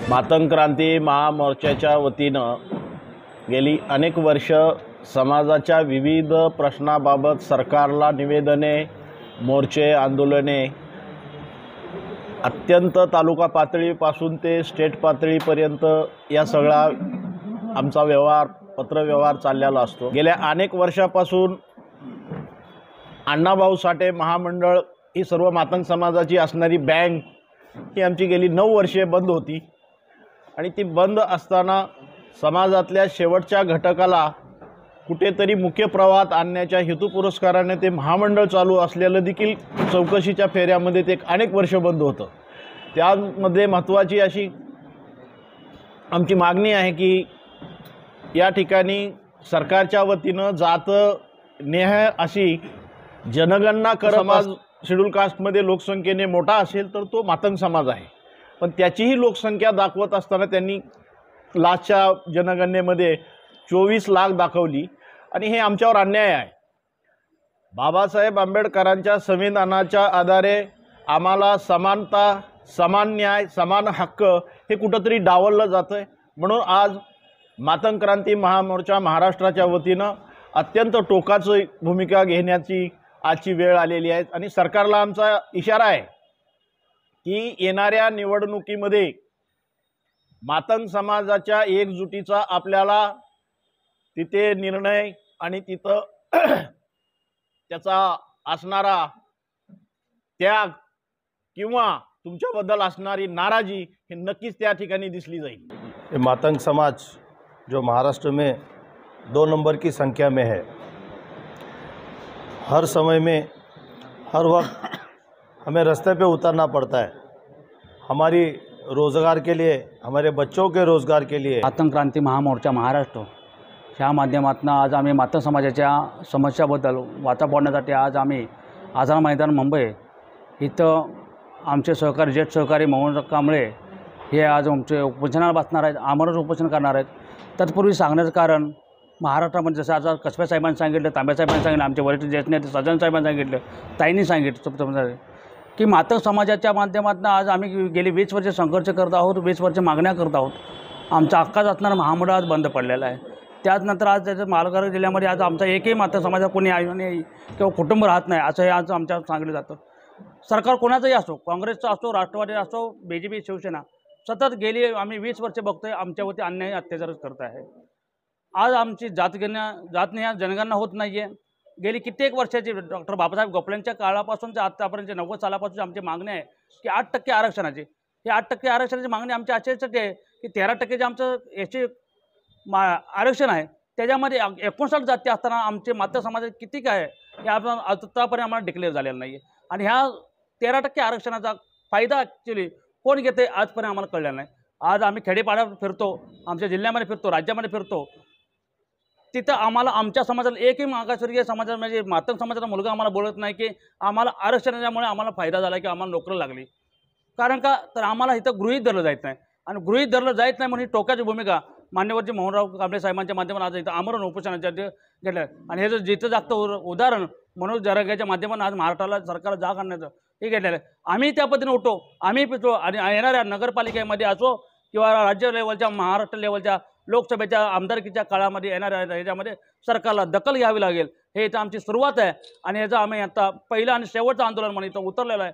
मातंग क्रांती महामोर्चाच्या वतीनं गेली अनेक वर्ष समाजाच्या विविध प्रश्नाबाबत सरकारला निवेदने, मोर्चे, आंदोलने अत्यंत तालुका पातळीपासून ते स्टेट पातळीपर्यंत या सगळा आमचा व्यवहार, पत्रव्यवहार चाललेला असतो। गेल्या अनेक वर्षापासून अण्णाभाऊ साठे महामंडळ ही सर्व मातंग समाजाची असणारी बँक ही आमची गेली 9 वर्षे बंद होती आणि ती बंद असताना समाजातल्या शेवटच्या घटकाला कुठेतरी मुख्य प्रवाहात आणण्याच्या हेतुपुरस्काराने ते महामंडळ चालू असलेलं देखील चौकशीच्या फेऱ्यामध्ये ते अनेक वर्ष बंद होतं। त्यामध्ये महत्त्वाची अशी आमची मागणी आहे की या ठिकाणी सरकारच्या वतीनं जात नेह अशी जनगणना कर समाज शेड्यूल कास्टमध्ये लोकसंख्येने मोठा असेल तर तो मातंग समाज आहे, पण त्याचीही लोकसंख्या दाखवत असताना त्यांनी लास्टच्या जनगणनेमध्ये 24 लाख दाखवली आणि हे आमच्यावर अन्याय आहे। बाबासाहेब आंबेडकरांच्या संविधानाच्या आधारे आम्हाला समानता, समान न्याय, समान हक्क हे कुठंतरी डावललं जातं आहे। म्हणून आज मातंग क्रांती महामोर्चा महाराष्ट्राच्या वतीनं अत्यंत टोकाची भूमिका घेण्याची आजची वेळ आलेली आहे आणि सरकारला आमचा इशारा आहे की येणाऱ्या निवडणुकीमध्ये मातंग समाजाच्या एकजुटीचा आपल्याला तिथे निर्णय आणि तिथं त्याचा असणारा त्याग किंवा तुमच्याबद्दल असणारी नाराजी हे नक्कीच त्या ठिकाणी दिसली जाईल। मातंग समाज जो महाराष्ट्र में 2 नंबर की संख्या में है, हर समय में हर वक्त हमें रास्ते पे उतरना पड़ता है हमारी रोज़गार के लिए, हमारे बच्चों के रोज़गार के लिए। मातंग क्रांती महामोर्चा महाराष्ट्र ह्या माध्यमातून आज आम्ही मातंग समाजाच्या समस्याबद्दल वाचा फोडण्यासाठी आज आम्ही आझाद मैदान मुंबई इथं आमचे सहकारी ज्येष्ठ सहकारी मोहन कांबळे हे आज आमचे उपोषणाला बसणार आहेत, आमरण उपोषण करणार आहेत। तत्पूर्वी सांगण्याचं कारण महाराष्ट्रामध्ये जसं आज कसबे साहेबांनी सांगितलं, तांबे साहेबांनी सांगितलं, आमचे वरिष्ठ ज्येष्ठ नेते सज्जन साहेबांनी सांगितलं, ताईंनी सांगितलं की मातंग समाजाच्या माध्यमातून आज आम्ही गेली 20 वर्ष संघर्ष करत आहोत, 20 वर्ष मागण्या करत आहोत। आमचा हक्काच असणारा महामंडळ आज बंद पडलेला आहे। त्यानंतर आज त्याच्या मालगार जिल्ह्यामध्ये आज आमचा एकही मातंग समाजात कोणी नाही किंवा कुटुंब राहत नाही असं हे आज आमच्या सांगितलं जातं। सरकार कोणाचंही असो, काँग्रेसचं असो, राष्ट्रवादी असो, BJP, शिवसेना, सतत गेली आम्ही 20 वर्ष बघतोय आमच्यावरती अन्याय अत्याचारच करत आहे। आज आमची जातनिहाय जनगणना होत नाही आहे। गेली कित्येक वर्षाची डॉक्टर बाबासाहेब गोखलेंच्या काळापासून ते आत्तापर्यंत 90 सालापासून आमची मागणी आहे की 8% आरक्षणाची। हे 8% आरक्षणाची मागणी आमच्या अशासाठी आहे की 13% जे आमचं याचे आरक्षण आहे त्याच्यामध्ये 59 जाती असताना आमचे मातंग समाजात किती काय आहे हे आपण आतापर्यंत आम्हाला डिक्लेअर झालेलं नाही आहे आणि ह्या 13% आरक्षणाचा फायदा ॲक्च्युली कोण घेते आजपर्यंत आम्हाला कळलेलं नाही। आज आम्ही खेडेपाड्यात फिरतो, आमच्या जिल्ह्यामध्ये फिरतो, राज्यामध्ये फिरतो, तिथं आम्हाला आमच्या समाजाला एकही मागासवर्गीय समाजा म्हणजे मातंग समाजाचा मुलगा आम्हाला बोलत नाही की आम्हाला आरक्षणामुळे आम्हाला फायदा झाला की आम्हाला नोकरी लागली। कारण का तर आम्हाला इथं गृहीत धरलं जात नाही आणि गृहीत धरलं जात नाही म्हणून ही टोकाची भूमिका मान्यवरजी मोहनराव कांबळे साहेबांच्या माध्यमातून आज इथं आमरण उपोषणाच्या घेतलं आणि हे जर जिथं जागतं उदाहरण मनोज जरांगेच्या माध्यमातून आज महाराष्ट्राला सरकारला जाग आणण्याचं हे घेतलेलं आहे। आम्ही त्या पद्धतीने उठतो, आम्ही पितो आणि येणाऱ्या नगरपालिकेमध्ये असो किंवा राज्य लेवलच्या, महाराष्ट्र लेवलच्या लोकसभेच्या आमदारकीच्या काळामध्ये येणाऱ्या ह्याच्यामध्ये सरकारला दखल घ्यावी लागेल। हे इथं आमची सुरुवात आहे आणि ह्याचं आम्ही आता पहिलं आणि शेवटचं आंदोलन म्हणून इथं उतरलेलं आहे।